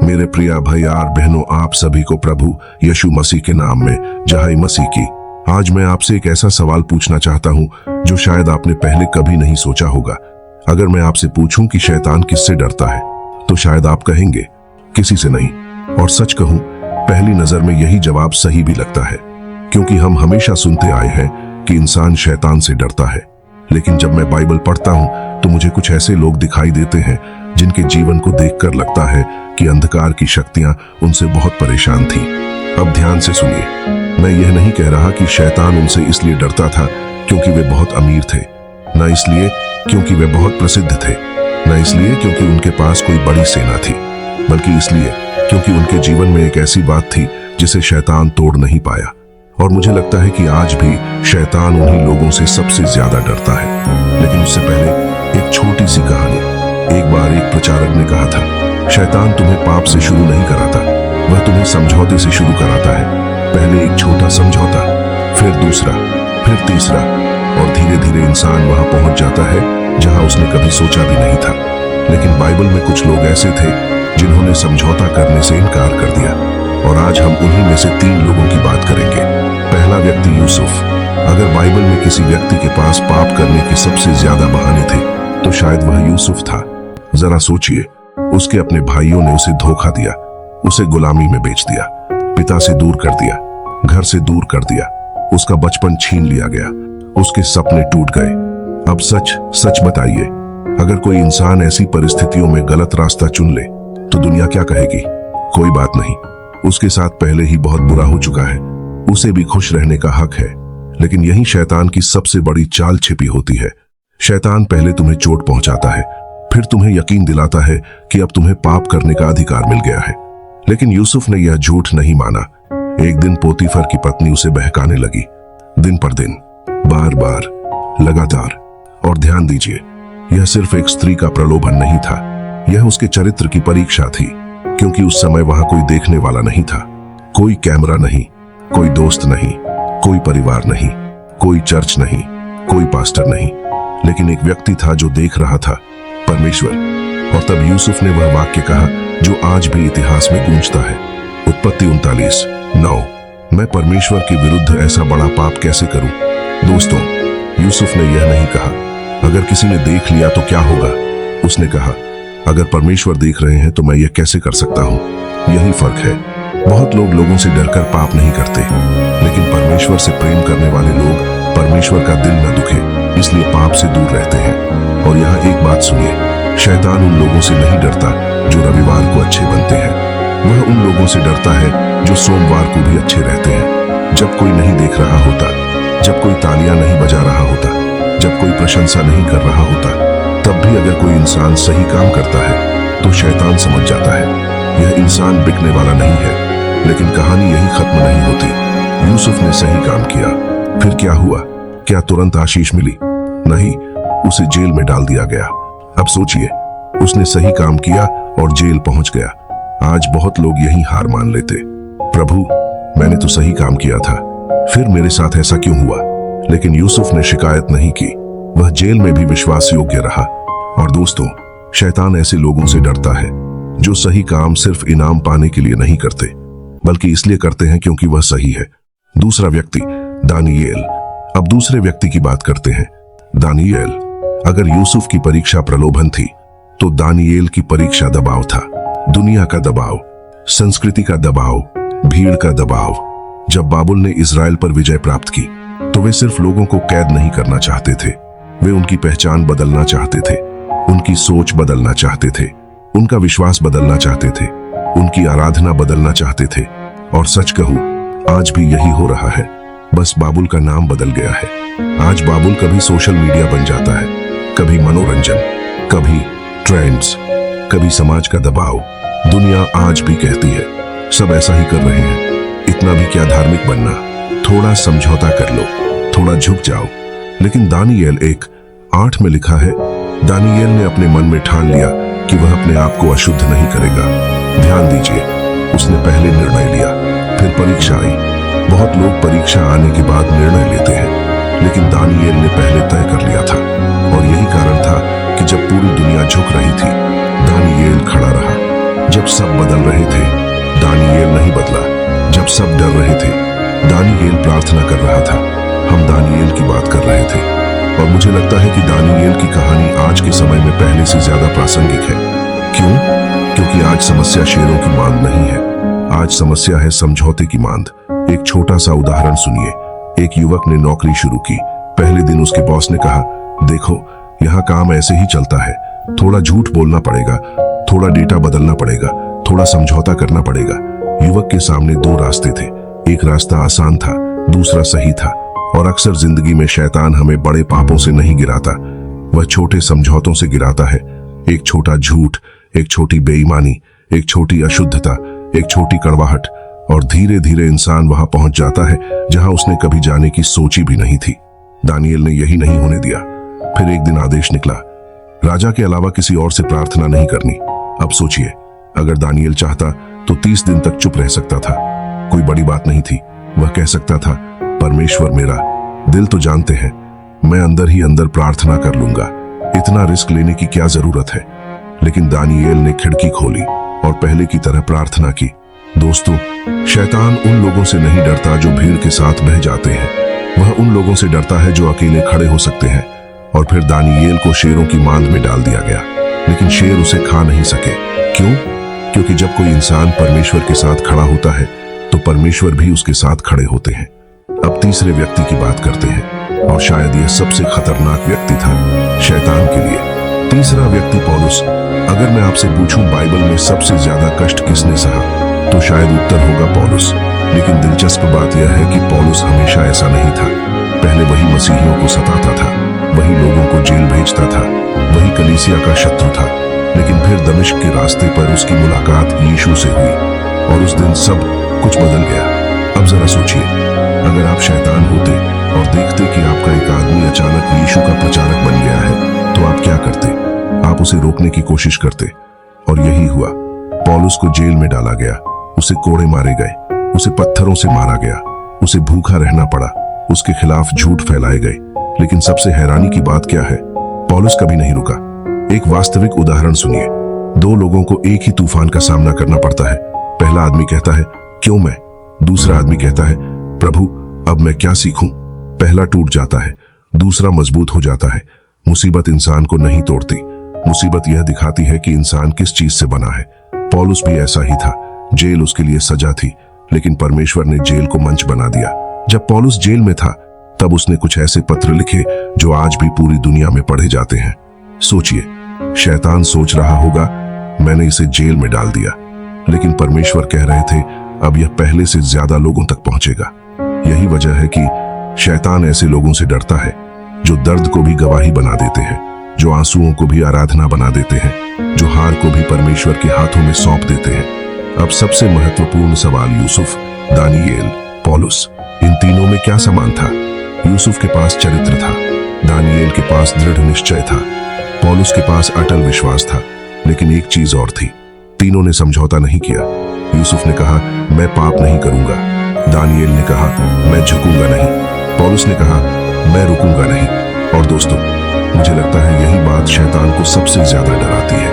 मेरे प्रिय भैया और बहनों, आप सभी को प्रभु यीशु मसीह के नाम में जय मसीह की। आज मैं आपसे एक ऐसा सवाल पूछना चाहता हूं जो शायद आपने पहले कभी नहीं सोचा होगा। अगर मैं आपसे पूछूं कि शैतान किससे डरता है तो शायद आप कहेंगे किसी से नहीं। और सच कहूं, पहली नजर में यही जवाब सही भी लगता है, क्योंकि हम हमेशा सुनते आए हैं कि इंसान शैतान से डरता है। लेकिन जब मैं बाइबल पढ़ता हूं तो मुझे कुछ ऐसे लोग दिखाई देते हैं जिनके जीवन को देखकर लगता है कि अंधकार की शक्तियां उनसे बहुत परेशान थी। अब ध्यान से सुनिए, मैं यह नहीं कह रहा कि शैतान उनसे इसलिए डरता था क्योंकि वे बहुत अमीर थे, न इसलिए क्योंकि वे बहुत प्रसिद्ध थे, न इसलिए क्योंकि उनके पास कोई बड़ी सेना थी, बल्कि इसलिए क्योंकि उनके जीवन में एक ऐसी बात थी जिसे शैतान तोड़ नहीं पाया। और मुझे लगता है कि आज भी शैतान उन्हीं लोगों से सबसे ज्यादा डरता है। लेकिन उससे पहले एक छोटी सी कहानी। एक बार एक प्रचारक ने कहा था, शैतान तुम्हें पाप से शुरू नहीं कराता, वह तुम्हें समझौते से शुरू कराता है। पहले एक छोटा समझौता, फिर दूसरा, फिर तीसरा, और धीरे धीरे इंसान वहां पहुंच जाता है जहां उसने कभी सोचा भी नहीं था। लेकिन बाइबल में कुछ लोग ऐसे थे जिन्होंने समझौता करने से इनकार कर दिया, और आज हम उन्हीं में से 3 लोगों की बात करेंगे। पहला व्यक्ति यूसुफ। अगर बाइबल में किसी व्यक्ति के पास पाप करने के सबसे ज्यादा बहाने थे तो शायद वह यूसुफ था। जरा सोचिए, उसके अपने भाइयों ने उसे धोखा दिया, उसे गुलामी में बेच दिया, पिता से दूर कर दिया, घर से दूर कर दिया, उसका बचपन छीन लिया गया, उसके सपने टूट गए। अब सच सच बताइए, अगर कोई इंसान ऐसी परिस्थितियों में गलत रास्ता चुन ले तो दुनिया क्या कहेगी? कोई बात नहीं, उसके साथ पहले ही बहुत बुरा हो चुका है, उसे भी खुश रहने का हक है। लेकिन यही शैतान की सबसे बड़ी चाल छिपी होती है। शैतान पहले तुम्हें चोट पहुंचाता है, फिर तुम्हें यकीन दिलाता है कि अब तुम्हें पाप करने का अधिकार मिल गया है। लेकिन यूसुफ ने यह झूठ नहीं माना। एक दिन पोतीफर की पत्नी उसे बहकाने लगी, दिन पर दिन, बार बार, लगातार। और ध्यान दीजिए, यह सिर्फ एक स्त्री का प्रलोभन नहीं था, यह उसके चरित्र की परीक्षा थी। क्योंकि उस समय वहां कोई देखने वाला नहीं था, कोई कैमरा नहीं, कोई दोस्त नहीं, कोई परिवार नहीं, कोई चर्च नहीं, कोई पास्टर नहीं, लेकिन एक व्यक्ति था जो देख रहा था, परमेश्वर। और तब यूसुफ ने वह वाक्य कहा जो आज भी इतिहास में गूंजता है। उत्पत्ति 39:9, मैं परमेश्वर के विरुद्ध ऐसा बड़ा पाप कैसे करूं? दोस्तों, यूसुफ ने यह नहीं कहा अगर किसी ने देख लिया तो क्या होगा। उसने कहा, अगर परमेश्वर देख रहे हैं तो मैं यह कैसे कर सकता हूं? यही फर्क है। बहुत लोग लोगों से डरकर पाप नहीं करते, लेकिन परमेश्वर से प्रेम करने वाले लोग परमेश्वर का दिल न दुखे इसलिए पाप से दूर रहते हैं। और यहाँ एक बात सुनिए, शैतान उन लोगों से नहीं डरता जो रविवार को अच्छे बनते हैं, वह उन लोगों से डरता है जो सोमवार को भी अच्छे रहते हैं। जब कोई नहीं देख रहा होता, जब कोई तालियां नहीं बजा रहा होता, जब कोई प्रशंसा नहीं कर रहा होता, तब भी अगर कोई इंसान सही काम करता है तो शैतान समझ जाता है यह इंसान बिकने वाला नहीं है। लेकिन कहानी यही खत्म नहीं होती। यूसुफ ने सही काम किया, फिर क्या हुआ? क्या तुरंत आशीष मिली? नहीं, उसे जेल में डाल दिया गया। अब सोचिए, उसने सही काम किया और जेल पहुंच गया। आज बहुत लोग यही हार मान लेते, प्रभु मैंने तो सही काम किया था, फिर मेरे साथ ऐसा क्यों हुआ? लेकिन यूसुफ ने शिकायत नहीं की, वह जेल में भी विश्वास योग्य रहा। और दोस्तों, शैतान ऐसे लोगों से डरता है जो सही काम सिर्फ इनाम पाने के लिए नहीं करते, बल्कि इसलिए करते हैं क्योंकि वह सही है। दूसरा व्यक्ति, दानियेल। अब दूसरे व्यक्ति की बात करते हैं, दानियेल। अगर यूसुफ की परीक्षा प्रलोभन थी तो दानियेल की परीक्षा दबाव था। दुनिया का दबाव, संस्कृति का दबाव, भीड़ का दबाव। जब बाबुल ने इजराइल पर विजय प्राप्त की तो वे सिर्फ लोगों को कैद नहीं करना चाहते थे, वे उनकी पहचान बदलना चाहते थे, उनकी सोच बदलना चाहते थे, उनका विश्वास बदलना चाहते थे, उनकी आराधना बदलना चाहते थे। और सच कहूं, आज भी यही हो रहा है, बस बाबुल का नाम बदल गया है। आज बाबुल कभी सोशल मीडिया बन जाता है, कभी मनोरंजन, कभी ट्रेंड्स, कभी समाज का दबाव। दुनिया आज भी कहती है सब ऐसा ही कर रहे हैं, इतना भी क्या धार्मिक बनना, थोड़ा समझौता कर लो, थोड़ा झुक जाओ। लेकिन दानियेल 1:8 में लिखा है, दानियेल ने अपने मन में ठान लिया कि वह अपने आप को अशुद्ध नहीं करेगा। ध्यान दीजिए, उसने पहले निर्णय लिया, फिर परीक्षा आई। बहुत लोग परीक्षा आने के बाद निर्णय लेते हैं, लेकिन दानियेल ने पहले तय कर लिया था। और यही कारण था कि जब पूरी दुनिया झुक रही थी, दानियेल खड़ा रहा। जब सब बदल रहे थे, दानियेल नहीं बदला। जब सब डर रहे थे, दानियेल प्रार्थना कर रहा था। हम दानियेल की बात कर रहे थे और मुझे लगता है कि दानियेल की कहानी आज के समय में पहले से ज्यादा प्रासंगिक है। क्यों? क्योंकि आज समस्या शेरों की मांद नहीं है, आज समस्या है समझौते की मांद। एक छोटा सा उदाहरण सुनिए। एक युवक ने नौकरी शुरू की। पहले दिन उसके बॉस ने कहा, देखो यहाँ काम ऐसे ही चलता है, थोड़ा झूठ बोलना पड़ेगा, थोड़ा डेटा बदलना पड़ेगा, थोड़ा समझौता करना पड़ेगा। युवक के सामने दो रास्ते थे, एक रास्ता आसान था, दूसरा सही था। और अक्सर जिंदगी में शैतान हमें बड़े पापों से नहीं गिराता, वह छोटे समझौतों से गिराता है। एक छोटा झूठ, एक छोटी बेईमानी, एक छोटी अशुद्धता, एक छोटी कड़वाहट, और धीरे धीरे इंसान वहां पहुंच जाता है जहां उसने कभी जाने की सोची भी नहीं थी। दानियेल ने यही नहीं होने दिया। फिर एक दिन आदेश निकला, राजा के अलावा किसी और से प्रार्थना नहीं करनी। अब सोचिए, अगर दानियेल चाहता तो 30 दिन तक चुप रह सकता था। कोई बड़ी बात नहीं थी। वह कह सकता था, परमेश्वर मेरा दिल तो जानते हैं, मैं अंदर ही अंदर प्रार्थना कर लूंगा, इतना रिस्क लेने की क्या जरूरत है। लेकिन दानियेल ने खिड़की खोली और पहले की तरह प्रार्थना की। दोस्तों, शैतान उन लोगों से नहीं डरता जो भीड़ के साथ बह जाते हैं, वह उन लोगों से डरता है जो अकेले खड़े हो सकते हैं। और फिर दानियेल को शेरों की मांद में डाल दिया गया, लेकिन शेर उसे खा नहीं सके। क्यों? क्योंकि जब कोई इंसान परमेश्वर के साथ खड़ा होता है तो परमेश्वर भी उसके साथ खड़े होते हैं। अब तीसरे व्यक्ति की बात करते हैं, और शायद यह सबसे खतरनाक व्यक्ति था शैतान के लिए। तीसरा व्यक्ति पौलुस। अगर मैं आपसे पूछूं बाइबल में सबसे ज्यादा कष्ट किसने सहा, तो शायद उत्तर होगा पौलुस। लेकिन दिलचस्प बात यह है कि पौलुस हमेशा ऐसा नहीं था। पहले वही मसीहियों को सताता था, वही लोगों को जेल भेजता था, वही कलीसिया का शत्रु था। लेकिन फिर दमिश्क के रास्ते पर उसकी मुलाकात यीशु से हुई और उस दिन सब कुछ बदल गया। अब जरा सोचिए, अगर आप शैतान होते और देखते कि आपका एक आदमी अचानक यीशु का प्रचारक बन गया है, तो आप क्या करते? आप उसे रोकने की कोशिश करते। और यही हुआ। पौलुस को जेल में डाला गया, उसे कोड़े मारे गए, उसे पत्थरों से मारा गया, उसे भूखा रहना पड़ा, उसके खिलाफ झूठ फैलाए गए। लेकिन सबसे हैरानी की बात क्या है? पौलुस कभी नहीं रुका। एक वास्तविक उदाहरण सुनिए। दो लोगों को एक ही तूफान का सामना करना पड़ता है। पहला आदमी कहता है, क्यों मैं? दूसरा आदमी कहता है, प्रभु अब मैं क्या सीखूं? पहला टूट जाता है, दूसरा मजबूत हो जाता है। मुसीबत इंसान को नहीं तोड़ती, मुसीबत यह दिखाती है कि इंसान किस चीज से बना है। पौलुस भी ऐसा ही था। जेल उसके लिए सजा थी, लेकिन परमेश्वर ने जेल को मंच बना दिया। जब पौलुस जेल में था, तब उसने कुछ ऐसे पत्र लिखे जो आज भी पूरी दुनिया में पढ़े जाते हैं। सोचिए, शैतान सोच रहा होगा, मैंने इसे जेल में डाल दिया, लेकिन परमेश्वर कह रहे थे, अब यह पहले से ज्यादा लोगों तक पहुंचेगा। यही वजह है कि शैतान ऐसे लोगों से डरता है जो दर्द को भी गवाही बना देते हैं, जो आंसुओं को भी आराधना बना देते हैं, जो हार को भी परमेश्वर के हाथों में सौंप देते हैं। अब सबसे महत्वपूर्ण सवाल, यूसुफ, दानियेल, पौलुस, इन तीनों में क्या समान था? यूसुफ के पास चरित्र था, दानियेल के पास दृढ़ निश्चय था, पौलुस के पास अटल विश्वास था। लेकिन एक चीज और थी, तीनों ने समझौता नहीं किया। यूसुफ ने कहा, मैं पाप नहीं करूंगा। दानियेल ने कहा, मैं झुकूंगा नहीं। पौलुस ने कहा, मैं रुकूंगा नहीं। और दोस्तों, मुझे लगता है यही बात शैतान को सबसे ज्यादा डराती है।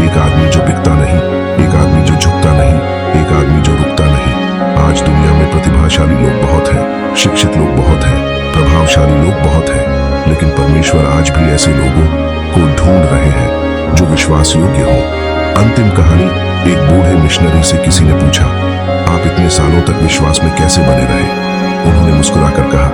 एक आदमी जो बिकता नहीं, एक आदमी जो झुकता नहीं, एक आदमी जो रुकता नहीं। आज दुनिया में प्रतिभाशाली लोग बहुत हैं, शिक्षित लोग बहुत हैं, प्रभावशाली लोग बहुत हैं, लेकिन परमेश्वर आज भी ऐसे लोगों को ढूंढ रहे हैं जो विश्वास योग्य हो। अंतिम कहानी, एक बूढ़े मिशनरी से किसी ने पूछा, आप इतने सालों तक विश्वास में कैसे बने रहे? उन्होंने मुस्कुराकर कहा,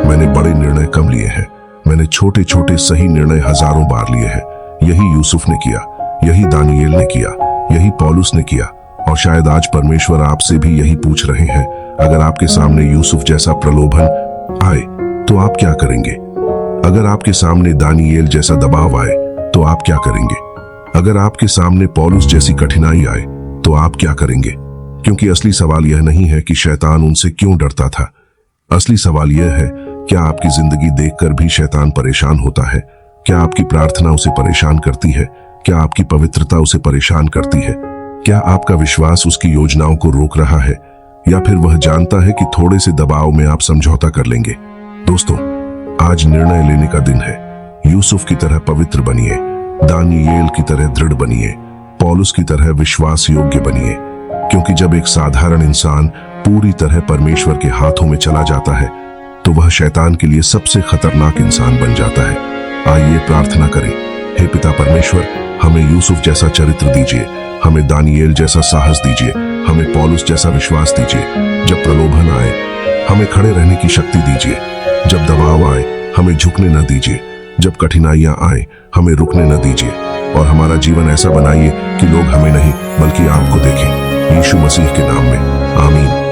मैंने बड़े निर्णय कम लिए हैं, मैंने छोटे छोटे सही निर्णय हजारों बार लिए हैं। यही यूसुफ ने किया, यही दानियेल ने किया, यही पौलुस ने किया। और शायद आज परमेश्वर आपसे भी यही पूछ रहे हैं। अगर आपके सामने यूसुफ जैसा प्रलोभन आए तो आप क्या करेंगे? अगर आपके सामने दानियेल जैसा दबाव आए तो आप क्या करेंगे? अगर आपके सामने पौलुस जैसी कठिनाई आए तो आप क्या करेंगे? क्योंकि असली सवाल यह नहीं है कि शैतान उनसे क्यों डरता था। असली सवाल यह है, क्या आपकी जिंदगी देखकर भी शैतान परेशान होता है? क्या आपकी प्रार्थना उसे परेशान करती है? क्या आपकी पवित्रता उसे परेशान करती है? क्या आपका विश्वास उसकी योजनाओं को रोक रहा है, या फिर वह जानता है कि थोड़े से दबाव में आप समझौता कर लेंगे? दोस्तों, आज निर्णय लेने का दिन है। यूसुफ की तरह पवित्र बनिए, दानियेल की तरह दृढ़ बनिए, पौलुस की तरह विश्वास योग्य बनिए, क्योंकि जब एक साधारण इंसान पूरी तरह परमेश्वर के हाथों में चला जाता है तो वह शैतान के लिए सबसे खतरनाक इंसान बन जाता है। आइए प्रार्थना करें। हे पिता परमेश्वर, हमें यूसुफ जैसा चरित्र दीजिए, हमें दानिएल जैसा साहस दीजिए, हमें पौलुस जैसा विश्वास दीजिए। जब प्रलोभन आए हमें खड़े रहने की शक्ति दीजिए, जब दबाव आए हमें झुकने न दीजिए, जब कठिनाइयां आए हमें रुकने न दीजिए, और हमारा जीवन ऐसा बनाइए कि लोग हमें नहीं बल्कि आपको देखें। यीशु मसीह के नाम में आमीन।